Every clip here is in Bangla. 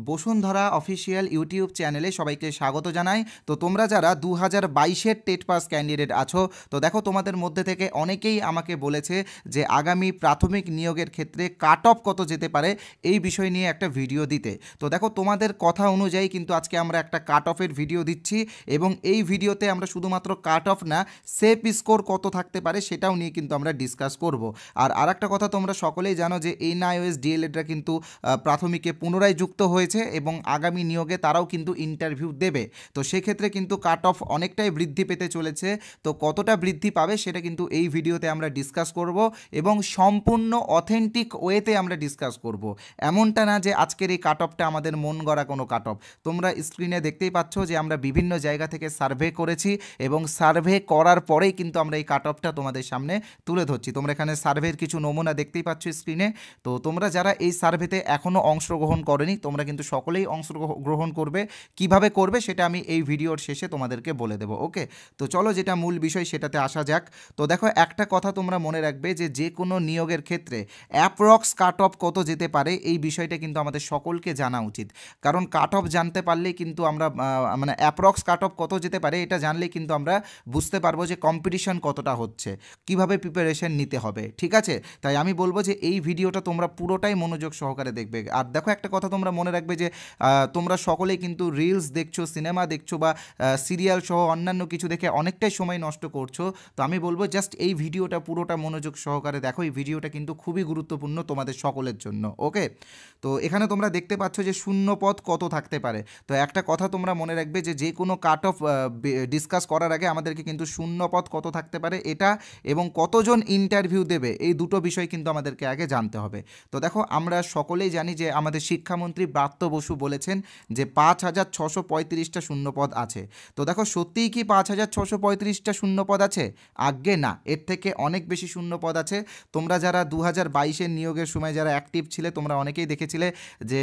বসুন্ধরা অফিসিয়াল ইউটিউব চ্যানেলে সবাইকে স্বাগত জানাই। তো তোমরা যারা 2022-এর টেট পাস ক্যান্ডিডেট আছো, তো দেখো তোমাদের মধ্যে থেকে অনেকেই আমাকে বলেছে যে আগামী প্রাথমিক নিয়োগের ক্ষেত্রে কাট অফ কত যেতে পারে এই বিষয় নিয়ে একটা ভিডিও দিতে। তো দেখো তোমাদের কথা অনুযায়ী কিন্তু আজকে আমরা একটা কাট অফের ভিডিও দিচ্ছি এবং এই ভিডিওতে আমরা শুধুমাত্র কাট অফ না, সেফ স্কোর কত থাকতে পারে সেটাও নিয়ে কিন্তু আমরা ডিসকাস করব। আর আরেকটা কথা তোমরা সকলেই জানো যে এনআইওএস ডিএলএডরা কিন্তু প্রাথমিকে পুনরায় যুক্ত হয়েছে এবং আগামী নিয়োগে তারাও কিন্তু ইন্টারভিউ দেবে। তো সেক্ষেত্রে কিন্তু কাট অফ অনেকটাই বৃদ্ধি পেতে চলেছে। তো কতটা বৃদ্ধি পাবে সেটা কিন্তু এই ভিডিওতে আমরা ডিসকাস করব এবং সম্পূর্ণ অথেন্টিক ওয়েতে আমরা ডিসকাস করব। এমনটা না যে আজকের এই কাট অফটা আমাদের মন গড়া কোনো কাট অফ। তোমরা স্ক্রিনে দেখতেই পাচ্ছ যে আমরা বিভিন্ন জায়গা থেকে সার্ভে করেছি এবং সার্ভে করার পরেই কিন্তু আমরা এই কাট অফটা তোমাদের সামনে তুলে ধরছি। তোমরা এখানে সার্ভের কিছু নমুনা দেখতেই পাচ্ছ স্ক্রিনে। তো তোমরা যারা এই সার্ভেতে এখনও অংশগ্রহণ করনি, তোমরা কিন্তু সকলেই অংশগ্রহণ করবে। কিভাবে করবে সেটা আমি এই ভিডিওর শেষে তোমাদেরকে বলে দেবো। ওকে, তো চলো যেটা মূল বিষয় সেটাতে আসা যাক। তো দেখো একটা কথা তোমরা মনে রাখবে যে কোনো নিয়োগের ক্ষেত্রে অ্যাপ্রক্স কাট অফ কত যেতে পারে এই বিষয়টা কিন্তু আমাদের সকলকে জানা উচিত। কারণ কাট অফ জানতে পারলেই কিন্তু আমরা মানে অ্যাপ্রক্স কাট অফ কত যেতে পারে এটা জানলেই কিন্তু আমরা বুঝতে পারবো যে কম্পিটিশন কতটা হচ্ছে, কিভাবে প্রিপারেশন নিতে হবে। ঠিক আছে, তাই আমি বলবো যে এই ভিডিওটা তোমরা পুরোটাই মনোযোগ সহকারে দেখবে। আর দেখো একটা কথা তোমরা মনে রাখবে যে তোমরা সকলেই কিন্তু রিলস দেখছো, সিনেমা দেখছো বা সিরিয়াল সহ অন্যান্য কিছু দেখে অনেকটাই সময় নষ্ট করছো। তো আমি বলবো জাস্ট এই ভিডিওটা পুরোটা মনোযোগ সহকারে দেখো। এই ভিডিওটা কিন্তু খুবই গুরুত্বপূর্ণ তোমাদের সকলের জন্য। ওকে, তো এখানে তোমরা দেখতে পাচ্ছ যে শূন্য পদ কত থাকতে পারে। তো একটা কথা তোমরা মনে রাখবে যে কোনো কাট অফ ডিসকাস করার আগে আমাদেরকে কিন্তু শূন্য পদ কত থাকতে পারে এটা এবং কতজন ইন্টারভিউ দেবে এই দুটো বিষয় কিন্তু আমাদেরকে আগে জানতে হবে। তো দেখো আমরা সকলেই জানি যে আমাদের শিক্ষামন্ত্রী ব্রাত্য বসু বলেছেন যে 5,635টা শূন্যপদ আছে। তো দেখো সত্যিই কি 5,635টা শূন্যপদ আছে? আজ্ঞে না, এর থেকে অনেক বেশি শূন্যপদ আছে। তোমরা যারা 2022-এর নিয়োগের সময় যারা অ্যাক্টিভ ছিলে তোমরা অনেকেই দেখেছিলে যে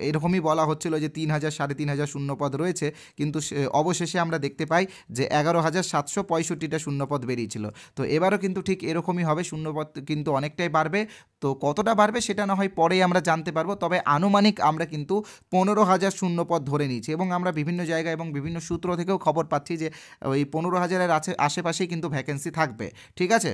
এরকমই বলা হচ্ছিল যে 3,000 3,500 শূন্যপদ রয়েছে, কিন্তু অবশেষে আমরা দেখতে পাই যে 11,765টা শূন্যপদ বেরিয়েছিল। তো এবারও কিন্তু ঠিক এরকমই হবে, শূন্যপদ কিন্তু অনেকটাই বাড়বে। তো কতটা বাড়বে সেটা না হয় পরেই আমরা জানতে পারবো, তবে আনুমানিক আমরা কিন্তু 15,000 শূন্যপদ ধরে নিয়েছি এবং আমরা বিভিন্ন জায়গায় এবং বিভিন্ন সূত্র থেকেও খবর পাচ্ছি যে ওই 15,000-এর আশেপাশেই কিন্তু ভ্যাকেন্সি থাকবে। ঠিক আছে,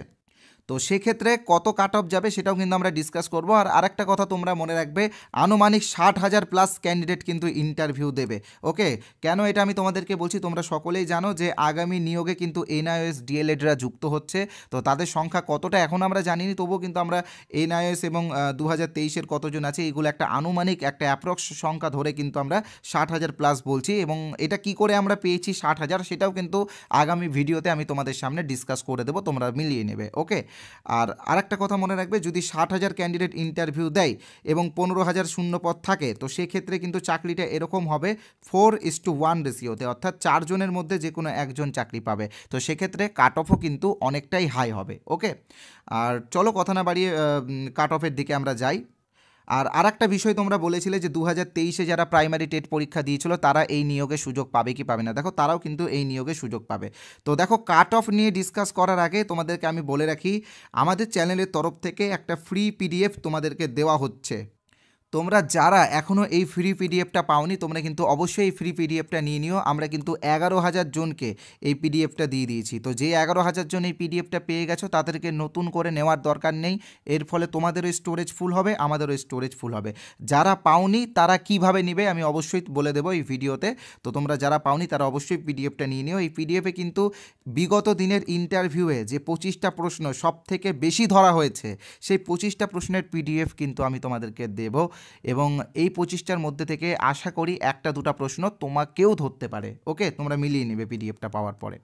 তো সেক্ষেত্রে কত কাট অফ যাবে সেটাও কিন্তু আমরা ডিসকাস করবো। আর আরেকটা কথা তোমরা মনে রাখবে, আনুমানিক 60,000 প্লাস ক্যান্ডিডেট কিন্তু ইন্টারভিউ দেবে। ওকে, কেন এটা আমি তোমাদেরকে বলছি, তোমরা সকলেই জানো যে আগামী নিয়োগে কিন্তু এনআইওএস ডিএলএডরা যুক্ত হচ্ছে। তো তাদের সংখ্যা কতটা এখন আমরা জানিনি, তবুও কিন্তু আমরা এনআইওএস এবং 2023-এর কতজন আছে এইগুলো একটা আনুমানিক একটা অ্যাপ্রক্স সংখ্যা ধরে কিন্তু আমরা 60,000 প্লাস বলছি। এবং এটা কি করে আমরা পেয়েছি 60,000 সেটাও কিন্তু আগামী ভিডিওতে আমি তোমাদের সামনে ডিসকাস করে দেবো, তোমরা মিলিয়ে নেবে। ওকে, আর আরেকটা কথা মনে রাখবে, যদি 60,000 ক্যান্ডিডেট ইন্টারভিউ দেয় এবং 15,000 শূন্যপদ থাকে, তো সেক্ষেত্রে কিন্তু চাকরিটা এরকম হবে 4:1 রেশিওতে, অর্থাৎ 4 জনের মধ্যে যে কোনো একজন চাকরি পাবে। তো সেক্ষেত্রে কাট অফও কিন্তু অনেকটাই হাই হবে। ওকে, আর চলো কথা না বাড়িয়ে কাট অফের দিকে আমরা যাই। আর আরেকটা বিষয় তোমরা বলেছিলে যে 2023-এ যারা প্রাইমারি টেট পরীক্ষা দিয়েছিল তারা এই নিয়োগে সুযোগ পাবে কি পাবে না। দেখো তারাও কিন্তু এই নিয়োগে সুযোগ পাবে। তো দেখো কাট অফ নিয়ে ডিসকাস করার আগে তোমাদেরকে আমি বলে রাখি, আমাদের চ্যানেলের তরফ থেকে একটা ফ্রি পিডিএফ তোমাদেরকে দেওয়া হচ্ছে। তোমরা যারা এখনও এই ফ্রি পিডিএফটা পাওনি তোমরা কিন্তু অবশ্যই এই ফ্রি পিডিএফটা নিয়ে নিও। আমরা কিন্তু 11,000 জনকে এই পিডিএফটা দিয়ে দিয়েছি। তো যে 11,000 জন এই পিডিএফটা পেয়ে গেছো তাদেরকে নতুন করে নেওয়ার দরকার নেই। এর ফলে তোমাদেরও স্টোরেজ ফুল হবে, আমাদেরও স্টোরেজ ফুল হবে। যারা পাওনি তারা কিভাবে নেবে আমি অবশ্যই বলে দেবো এই ভিডিওতে। তো তোমরা যারা পাওনি তারা অবশ্যই পিডিএফটা নিয়ে নিও। এই পিডিএফে কিন্তু বিগত দিনের ইন্টারভিউয়ে যে 25টা প্রশ্ন সব থেকে বেশি ধরা হয়েছে সেই 25টা প্রশ্নের পিডিএফ কিন্তু আমি তোমাদেরকে দেবো এবং এই 25টার মধ্যে থেকে আশা করি একটা দুটা প্রশ্ন তোমাকেও ধরতে পারে। ওকে, তোমরা মিলিয়ে নেবে পিডিএফটা পাওয়ার পরে।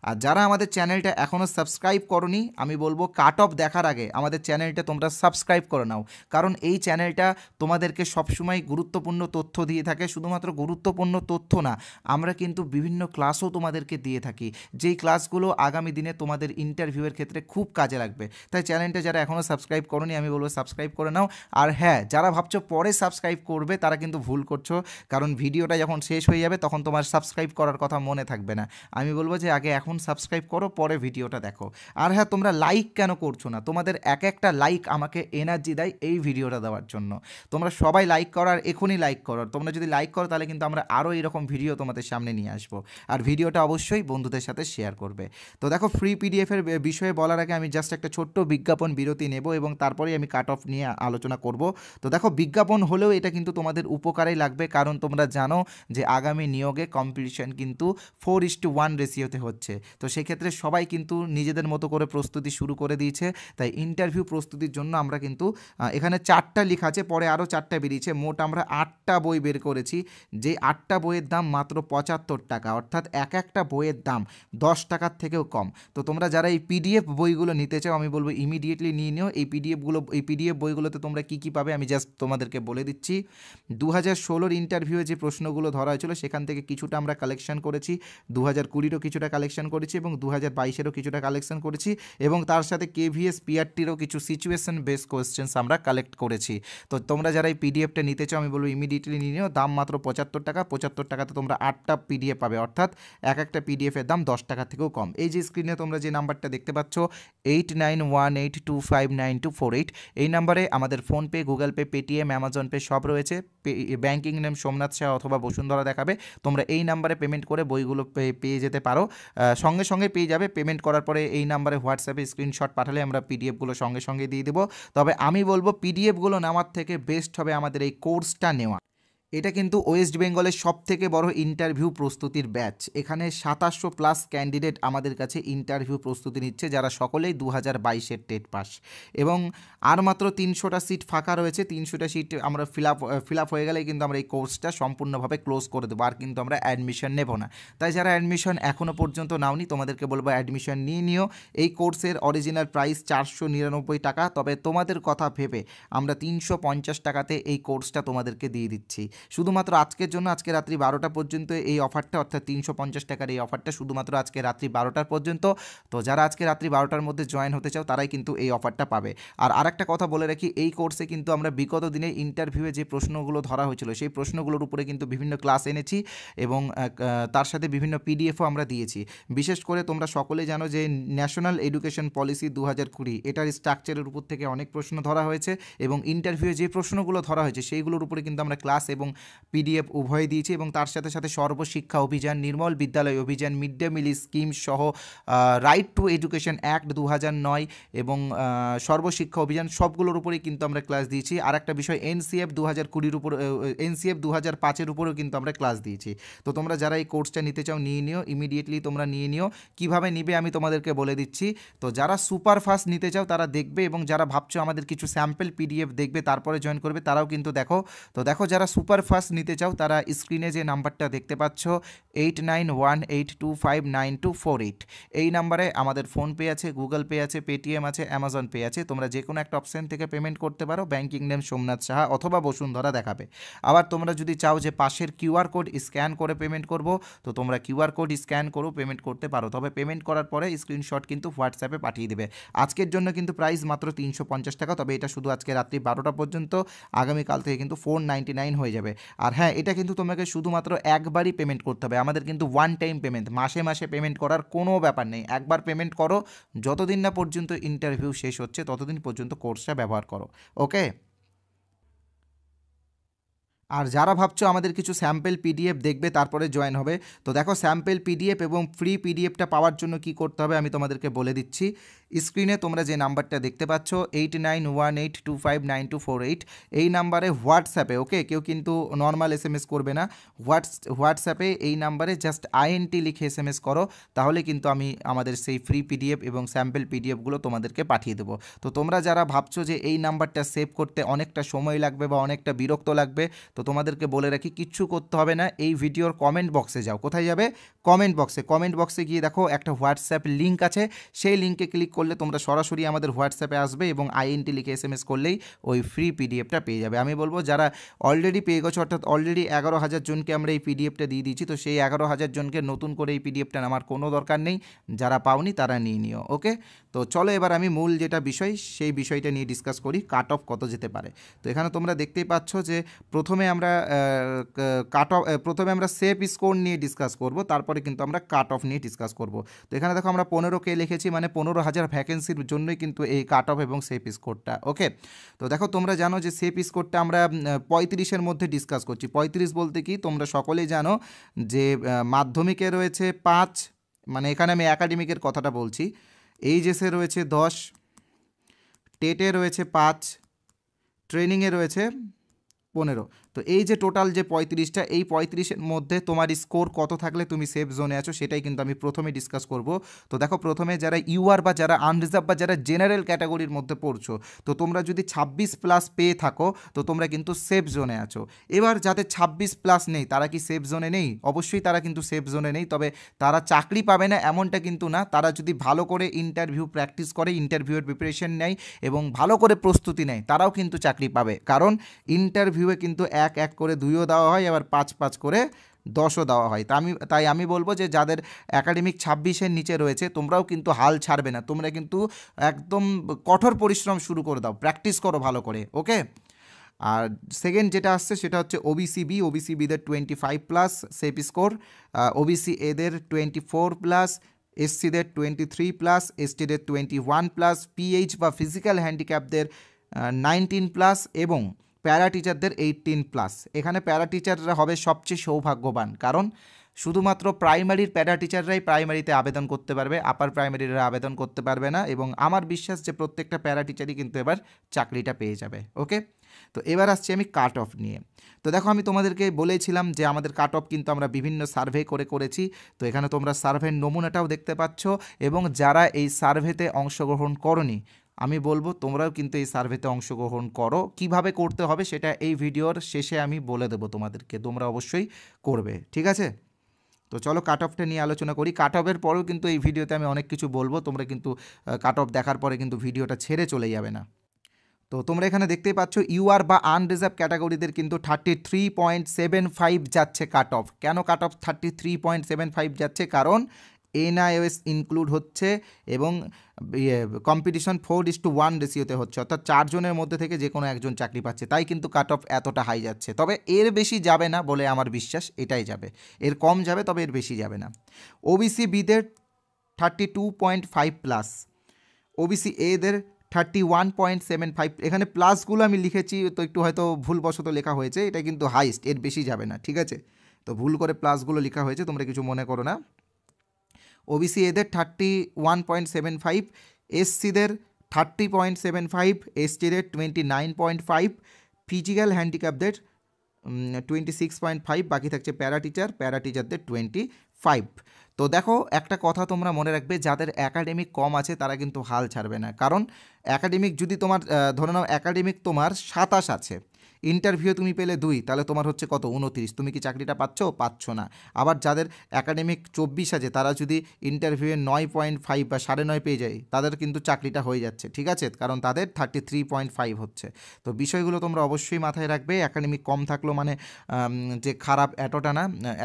আর যারা আমাদের চ্যানেলটা এখনও সাবস্ক্রাইব করনি আমি বলবো কাট অফ দেখার আগে আমাদের চ্যানেলটা তোমরা সাবস্ক্রাইব করে নাও, কারণ এই চ্যানেলটা তোমাদেরকে সবসময় গুরুত্বপূর্ণ তথ্য দিয়ে থাকে। শুধুমাত্র গুরুত্বপূর্ণ তথ্য না, আমরা কিন্তু বিভিন্ন ক্লাসও তোমাদেরকে দিয়ে থাকি, যেই ক্লাসগুলো আগামী দিনে তোমাদের ইন্টারভিউয়ের ক্ষেত্রে খুব কাজে লাগবে। তাই চ্যানেলটা যারা এখনও সাবস্ক্রাইব করনি আমি বলবো সাবস্ক্রাইব করে নাও। আর হ্যাঁ, যারা ভাবছো পরে সাবস্ক্রাইব করবে তারা কিন্তু ভুল করছো, কারণ ভিডিওটা যখন শেষ হয়ে যাবে তখন তোমার সাবস্ক্রাইব করার কথা মনে থাকবে না। আমি বলবো যে আগে এখন সাবস্ক্রাইব করো, পরে ভিডিওটা দেখো। আর হ্যাঁ, তোমরা লাইক কেন করছো না? তোমাদের এক একটা লাইক আমাকে এনার্জি দেয় এই ভিডিওটা দেওয়ার জন্য। তোমরা সবাই লাইক করো, আর এখনই লাইক করো। তোমরা যদি লাইক করো তাহলে কিন্তু আমরা আরও এরকম ভিডিও তোমাদের সামনে নিয়ে আসবো। আর ভিডিওটা অবশ্যই বন্ধুদের সাথে শেয়ার করবে। তো দেখো, ফ্রি পিডিএফের বিষয়ে বলার আগে আমি জাস্ট একটা ছোট্ট বিজ্ঞাপন বিরতি নেব এবং তারপরেই আমি কাট অফ নিয়ে আলোচনা করব। তো দেখো, বিজ্ঞাপন হলেও এটা কিন্তু তোমাদের উপকারেই লাগবে, কারণ তোমরা জানো যে আগামী নিয়োগে কম্পিটিশন কিন্তু 4:1 রেশিওতে হচ্ছে। তো সেক্ষেত্রে সবাই কিন্তু নিজেদের মতো করে প্রস্তুতি শুরু করে দিয়েছে। তাই ইন্টারভিউ প্রস্তুতির জন্য আমরা কিন্তু এখানে 4টা লেখা আছে, পরে আরও 4টা বেরিয়েছে, মোট আমরা 8টা বই বের করেছি। যে 8টা বইয়ের দাম মাত্র 75 টাকা, অর্থাৎ এক একটা বইয়ের দাম 10 টাকার থেকেও কম। তো তোমরা যারা এই পিডিএফ বইগুলো নিতে চাও, আমি বলবো ইমিডিয়েটলি নিয়ে নিও। এই পিডিএফ বইগুলোতে তোমরা কী কী পাবে আমি জাস্ট তোমাদেরকে বলে দিচ্ছি। 2016-র ইন্টারভিউয়ে যে প্রশ্নগুলো ধরা হয়েছিল সেখান থেকে কিছুটা আমরা কালেকশন করেছি, 2020-রও কিছুটা কালেকশন করেছি এবং 2022-এরও কিছুটা কালেকশন করেছি, এবং তার সাথে কেভিএস পিআরটিরও কিছু সিচুয়েশন বেস কোয়েশ্চেন্স আমরা কালেক্ট করেছি। তো তোমরা যারা এই পিডিএফটা নিতে চাও, আমি বলবো ইমিডিয়েটলি নিয়ে নিও। দাম মাত্র 75 টাকা। 75 টাকাতে তোমরা 8টা পিডিএফ পাবে, অর্থাৎ এক একটা পিডিএফের দাম 10 টাকা থেকেও কম। এই যে স্ক্রিনে তোমরা যে নাম্বারটা দেখতে পাচ্ছ 8918259248, এই নাম্বারে আমাদের PhonePe, Google pay, Paytm, Amazon pay সব রয়েছে। ব্যাঙ্কিং নেম সোমনাথ শাহ অথবা বসুন্ধরা দেখাবে। তোমরা এই নাম্বারে পেমেন্ট করে বইগুলো পেয়ে যেতে পারো, সঙ্গে সঙ্গে পেয়ে যাবে। পেমেন্ট করার পরে এই নাম্বারে হোয়াটসঅ্যাপে স্ক্রিনশট পাঠালে আমরা পিডিএফগুলো সঙ্গে সঙ্গে দিয়ে দেবো। তবে আমি বলবো পিডিএফগুলো নেওয়ার থেকে বেস্ট হবে আমাদের এই কোর্সটা নেওয়া। এটা কিন্তু ওয়েস্ট বেঙ্গলের সবথেকে বড় ইন্টারভিউ প্রস্তুতির ব্যাচ। এখানে 2700+ ক্যান্ডিডেট আমাদের কাছে ইন্টারভিউ প্রস্তুতি নিচ্ছে, যারা সকলেই 2022-এর টেট পাস। এবং আর মাত্র 300টা সিট ফাঁকা রয়েছে। 300টা সিট আমরা ফিল আপ হয়ে গেলেই কিন্তু আমরা এই কোর্সটা সম্পূর্ণভাবে ক্লোজ করে দেবো, আর কিন্তু আমরা অ্যাডমিশন নেব না। তাই যারা অ্যাডমিশন এখনও পর্যন্ত নাওনি, তোমাদেরকে বলবো অ্যাডমিশন নিয়ে নিও। এই কোর্সের অরিজিনাল প্রাইস 499 টাকা, তবে তোমাদের কথা ভেবে আমরা 350 টাকাতে এই কোর্সটা তোমাদেরকে দিয়ে দিচ্ছি। শুধুমাত্র আজকের জন্য, আজকে রাত্রি 12টা পর্যন্ত এই অফারটা, অর্থাৎ 350 টাকার এই অফারটা শুধুমাত্র আজকে রাত্রি 12টার পর্যন্ত। তো যারা আজকে রাত্রি 12টার মধ্যে জয়েন হতে চাও তারাই কিন্তু এই অফারটা পাবে। আর আরেকটা কথা বলে রাখি, এই কোর্সে কিন্তু আমরা বিগত দিনে ইন্টারভিউয়ে যে প্রশ্নগুলো ধরা হয়েছিল সেই প্রশ্নগুলোর উপরে কিন্তু বিভিন্ন ক্লাস এনেছি, এবং তার সাথে বিভিন্ন পিডিএফও আমরা দিয়েছি। বিশেষ করে তোমরা সকলে জানো যে ন্যাশনাল এডুকেশন পলিসি 2020, এটার স্ট্রাকচারের উপর থেকে অনেক প্রশ্ন ধরা হয়েছে, এবং ইন্টারভিউয়ে যে প্রশ্নগুলো ধরা হয়েছে সেইগুলোর উপরে কিন্তু আমরা ক্লাস এবং পিডিএফ উভয় দিয়েছি। এবং তার সাথে সাথে সর্বশিক্ষা অভিযান, নির্মল বিদ্যালয় অভিযান, মিড ডে মিল স্কিম সহ রাইট টু এডুকেশন অ্যাক্ট 2009 এবং সর্বশিক্ষা অভিযান সবগুলোর উপরেই কিন্তু আমরা ক্লাস দিয়েছি। আর একটা বিষয় এনসিএফ 2020-র উপর, এনসিএফ 2005-এর উপরেও কিন্তু আমরা ক্লাস দিয়েছি। তো তোমরা যারা এই কোর্সটা নিতে চাও নিয়ে নিও, ইমিডিয়েটলি তোমরা নিয়ে নিও। কীভাবে নিবে আমি তোমাদেরকে বলে দিচ্ছি। তো যারা সুপার ফাস্ট নিতে চাও তারা দেখবে, এবং যারা ভাবছো আমাদের কিছু স্যাম্পল পিডিএফ দেখবে তারপরে জয়েন করবে তারাও কিন্তু দেখো। তো দেখো, যারা সুপার ফাস্ট নিতে চাও তারা স্ক্রিনে যে নাম্বারটা দেখতে পাচ্ছ 8918259248, এই নাম্বারে আমাদের ফোনপে আছে, গুগল পে আছে, পেটিএম আছে, অ্যামাজন পে আছে। তোমরা যে কোনো একটা অপশান থেকে পেমেন্ট করতে পারো। ব্যাঙ্কিং নেম সোমনাথ সাহা অথবা বসুন্ধরা দেখাবে। আবার তোমরা যদি চাও যে পাশের কিউআর কোড স্ক্যান করে পেমেন্ট করব, তো তোমরা কিউআর কোড স্ক্যান করো পেমেন্ট করতে পারো। তবে পেমেন্ট করার পরে স্ক্রিনশট কিন্তু হোয়াটসঅ্যাপে পাঠিয়ে দেবে। আজকের জন্য কিন্তু প্রাইস মাত্র 350 টাকা, তবে এটা শুধু আজকে রাত্রি 12টা পর্যন্ত। আগামীকাল থেকে কিন্তু 499 হয়ে যাবে। আর হ্যাঁ, এটা কিন্তু তোমাকে শুধুমাত্র একবারই পেমেন্ট করতে হবে। আমাদের কিন্তু ওয়ান টাইম পেমেন্ট, মাসে মাসে পেমেন্ট করার কোনো ব্যাপার নেই। একবার পেমেন্ট করো, যতদিন না পর্যন্ত ইন্টারভিউ শেষ হচ্ছে ততদিন পর্যন্ত কোর্সটা ব্যবহার করো। ওকে। আর যারা ভাবছো আমাদের কিছু স্যাম্পল পিডিএফ দেখবে তারপরে জয়েন হবে, তো দেখো স্যাম্পল পিডিএফ এবং ফ্রি পিডিএফটা পাওয়ার জন্য কি করতে হবে আমি তোমাদেরকে বলে দিচ্ছি। স্ক্রিনে তোমরা যে নাম্বারটা দেখতে পাচ্ছ 8918259248, এই নাম্বারে হোয়াটসঅ্যাপে, ওকে, কেউ কিন্তু নর্মাল এসএমএস করবে না, হোয়াটসঅ্যাপে এই নাম্বারে জাস্ট আইএনটি লিখে এসএমএস করো, তাহলে কিন্তু আমি আমাদের সেই ফ্রি পিডিএফ এবং স্যাম্পল পিডিএফগুলো তোমাদেরকে পাঠিয়ে দেবো। তো তোমরা যারা ভাবছো যে এই নাম্বারটা সেভ করতে অনেকটা সময় লাগবে বা অনেকটা বিরক্ত লাগবে, তো তোমাদেরকে বলে রাখি কিচ্ছু করতে হবে না, এই ভিডিওর কমেন্ট বক্সে যাও। কোথায় যাবে? কমেন্ট বক্সে গিয়ে দেখো একটা হোয়াটসঅ্যাপ লিঙ্ক আছে, সেই লিঙ্কে ক্লিক করলে তোমরা সরাসরি আমাদের হোয়াটসঅ্যাপে আসবে এবং INT লিখে SMS করলেই ওই ফ্রি পিডিএফটা পেয়ে যাবে। আমি বলবো যারা অলরেডি পেয়ে গেছো, অর্থাৎ অলরেডি 11,000 জনকে আমরা এই পিডিএফটা দিয়ে দিয়েছি, তো সেই 11,000 জনকে নতুন করে এই পিডিএফটা নেওয়ার কোনো দরকার নেই, যারা পাওনি তারা নিয়ে নিও। ওকে, তো চলো এবার আমি মূল যেটা বিষয় সেই বিষয়টা নিয়ে ডিসকাস করি, কাট অফ কত যেতে পারে। তো এখানে তোমরা দেখতেই পাচ্ছ যে প্রথমে আমরা সেফ স্কোর নিয়ে ডিসকাস করব, তারপরে কিন্তু আমরা কাট অফ নিয়ে ডিসকাস করব। তো এখানে দেখো আমরা 15K লিখেছি, মানে 15,000 ভ্যাকেন্সির জন্যই কিন্তু এই কাট অফ এবং সেফ স্কোরটা। ওকে, তো দেখো তোমরা জানো যে সেফ স্কোরটা আমরা 35-এর মধ্যে ডিসকাস করছি। 35 বলতে কি তোমরা সকলেই জানো যে মাধ্যমিকে রয়েছে 5, মানে এখানে আমি একাডেমিকের কথাটা বলছি, এইচএসে রয়েছে 10, টেটে রয়েছে 5, ট্রেনিংয়ে রয়েছে 15। তো এই যে টোটাল যে 35টা, এই 35-এর মধ্যে তোমার স্কোর কত থাকলে তুমি সেফ জোনে আছো সেটাই কিন্তু আমি প্রথমে ডিসকাস করব। তো দেখো প্রথমে যারা ইউআর বা যারা আনরিজার্ভ বা যারা জেনারেল ক্যাটাগরির মধ্যে পড়ছো, তো তোমরা যদি 26+ পেয়ে থাকো তো তোমরা কিন্তু সেফ জোনে আছো। এবার যাদের 26+ নেই তারা কি সেফ জোনে নেই? অবশ্যই তারা কিন্তু সেফ জোনে নেই, তবে তারা চাকরি পাবে না এমনটা কিন্তু না। তারা যদি ভালো করে ইন্টারভিউ প্র্যাকটিস করে, ইন্টারভিউয়ের প্রিপারেশন নেয় এবং ভালো করে প্রস্তুতি নেয়, তারাও কিন্তু চাকরি পাবে। কারণ ইন্টারভিউয়ে কিন্তু 1 করে 2ও দেওয়া হয়, আবার 5 করে 10ও দেওয়া হয়। তাই আমি বলবো যে যাদের একাডেমিক 26-এর নিচে রয়েছে তোমরাও কিন্তু হাল ছাড়বে না, তোমরা কিন্তু একদম কঠোর পরিশ্রম শুরু করে দাও, প্র্যাকটিস করো ভালো করে। ওকে, আর সেকেন্ড যেটা আসছে সেটা হচ্ছে ওবিসিবিদের 25+ সেফ স্কোর, ওবিসি-এদের 24+, এসসিদের 23+, এসটিদের 21+, পিএইচ বা ফিজিক্যাল হ্যান্ডিক্যাপদের 19+ এবং প্যারা টিচারদের 18+। এখানে প্যারা টিচাররা হবে সবচেয়ে সৌভাগ্যবান, কারণ শুধুমাত্র প্রাইমারির প্যারা টিচাররাই প্রাইমারিতে আবেদন করতে পারবে, আপার প্রাইমারিরা আবেদন করতে পারবে না। এবং আমার বিশ্বাস যে প্রত্যেকটা প্যারা টিচারই কিন্তু এবার চাকরিটা পেয়ে যাবে। ওকে, তো এবার আসছি আমি কাট অফ নিয়ে। তো দেখো আমি তোমাদেরকে বলেছিলাম যে আমাদের কাট অফ কিন্তু আমরা বিভিন্ন সার্ভে করেছি। তো এখানে তোমরা সার্ভের নমুনাটাও দেখতে পাচ্ছ, এবং যারা এই সার্ভেতে অংশগ্রহণ করনি আমি বলবো তোমরাও কিন্তু এই সার্ভেতে অংশগ্রহণ করো। কিভাবে করতে হবে সেটা এই ভিডিওর শেষে আমি বলে দেবো তোমাদেরকে, তোমরা অবশ্যই করবে, ঠিক আছে? তো চলো কাট অফটা নিয়ে আলোচনা করি। কাট অফের পরেও কিন্তু এই ভিডিওতে আমি অনেক কিছু বলবো, তোমরা কিন্তু কাট অফ দেখার পরে কিন্তু ভিডিওটা ছেড়ে চলে যাবে না। তো তোমরা এখানে দেখতেই পাচ্ছ ইউআর বা আনরিজার্ভ ক্যাটাগরিদের কিন্তু 33.75 যাচ্ছে কাট অফ। কেন কাট অফ 33.75 যাচ্ছে? কারণ NIOS ইনক্লুড হচ্ছে এবং কম্পিটিশন 4:1 রেশিওতে হচ্ছে, অর্থাৎ 4 জনের মধ্যে থেকে যে কোনো একজন চাকরি পাচ্ছে, তাই কিন্তু কাট অফ এতটা হাই যাচ্ছে। তবে এর বেশি যাবে না বলে আমার বিশ্বাস, এটাই যাবে, এর কম যাবে তবে এর বেশি যাবে না। ওবিসি-বিদের 32.5+, ওবিসি-এদের 31.75। এখানে প্লাসগুলো আমি লিখেছি তো একটু হয়তো ভুলবশত লেখা হয়েছে, এটা কিন্তু হাইস্ট, এর বেশি যাবে না, ঠিক আছে? তো ভুল করে প্লাসগুলো লেখা হয়েছে, তোমরা কিছু মনে করো না। ওবিসি-এদের 31.75, এসসিদের 30.75, এসটিদের 29.5, ফিজিক্যাল হ্যান্ডিক্যাপদের 26.5, বাকি থাকছে প্যারা টিচারদের 25। তো দেখো একটা কথা তোমরা মনে রাখবে, যাদের একাডেমিক কম আছে তারা কিন্তু হাল ছাড়বে না। কারণ একাডেমিক যদি তোমার ধরে নাও একাডেমিক তোমার 27 আছে, ইন্টারভিউ তুমি পেলে 2, তাহলে তোমার হচ্ছে কত? 29। তুমি কি চাকরিটা পাচ্ছ না। আবার যাদের একাডেমিক 24 আছে তারা যদি ইন্টারভিউয়ে 9.5 বা 9.5 পেয়ে যায়, তাদের কিন্তু চাকরিটা হয়ে যাচ্ছে, ঠিক আছে? কারণ তাদের 33.5 হচ্ছে। তো বিষয়গুলো তোমরা অবশ্যই মাথায় রাখবে। একাডেমিক কম থাকলো মানে যে খারাপ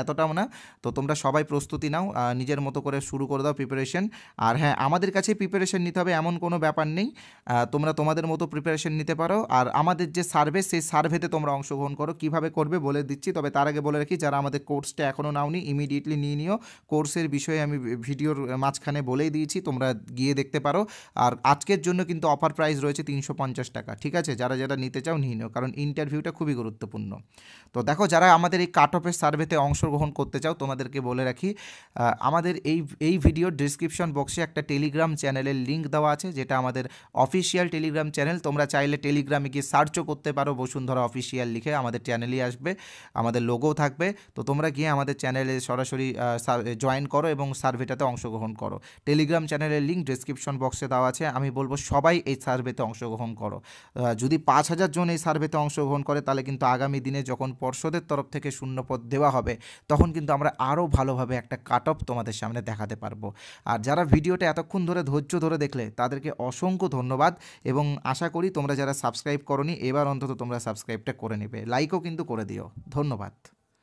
এতটাও না। তো তোমরা সবাই প্রস্তুতি নাও, নিজের মতো করে শুরু করে দাও প্রিপারেশন। আর হ্যাঁ, আমাদের কাছে প্রিপারেশন নিতে হবে এমন কোনো ব্যাপার নেই, তোমরা তোমাদের মতো প্রিপারেশন নিতে পারো। আর আমাদের যে সার্ভে, সেই সার্ভেতে তোমরা অংশগ্রহণ করো। কিভাবে করবে বলে দিচ্ছি, তবে তার আগে বলে রাখি যারা আমাদের কোর্সটা এখনও নাওনি ইমিডিয়েটলি নিয়ে নিও। কোর্সের বিষয়ে আমি ভিডিওর মাঝখানে বলেই দিয়েছি, তোমরা গিয়ে দেখতে পারো। আর আজকের জন্য কিন্তু অফার প্রাইস রয়েছে 350 টাকা, ঠিক আছে? যারা নিতে চাও নিয়ে নিও, কারণ ইন্টারভিউটা খুবই গুরুত্বপূর্ণ। তো দেখো যারা আমাদের এই কাট অফের সার্ভেতে অংশগ্রহণ করতে চাও, তোমাদেরকে বলে রাখি আমাদের এই ভিডিওর ডিসক্রিপশন বক্সে একটা টেলিগ্রাম চ্যানেলের লিঙ্ক দেওয়া আছে, যেটা আমাদের অফিসিয়াল টেলিগ্রাম চ্যানেল। তোমরা চাইলে টেলিগ্রামে গিয়ে সার্চও করতে পারো বসুন্ধরা করা অফিসিয়াল লিখে আমাদের চ্যানেলই আসবে, আমাদের লোগো থাকবে। তো তোমরা গিয়ে আমাদের চ্যানেলে সরাসরি জয়েন করো এবং সার্ভেটাতে অংশগ্রহণ করো। টেলিগ্রাম চ্যানেলের লিঙ্ক ডেসক্রিপশন বক্সে দেওয়া আছে। আমি বলবো সবাই এই সার্ভেতে অংশগ্রহণ করো। যদি 5,000 জন এই সার্ভেতে অংশগ্রহণ করে তাহলে কিন্তু আগামী দিনে যখন পর্ষদের তরফ থেকে শূন্যপদ দেওয়া হবে তখন কিন্তু আমরা আরও ভালোভাবে একটা কাট অফ তোমাদের সামনে দেখাতে পারবো। আর যারা ভিডিওটা এতক্ষণ ধরে ধৈর্য ধরে দেখলে তাদেরকে অসংখ্য ধন্যবাদ, এবং আশা করি তোমরা যারা সাবস্ক্রাইব করোনি এবার অন্তত তোমরা সাবস্ক্রাইবটা করে নেবে, লাইকও কিন্তু করে দিও। ধন্যবাদ।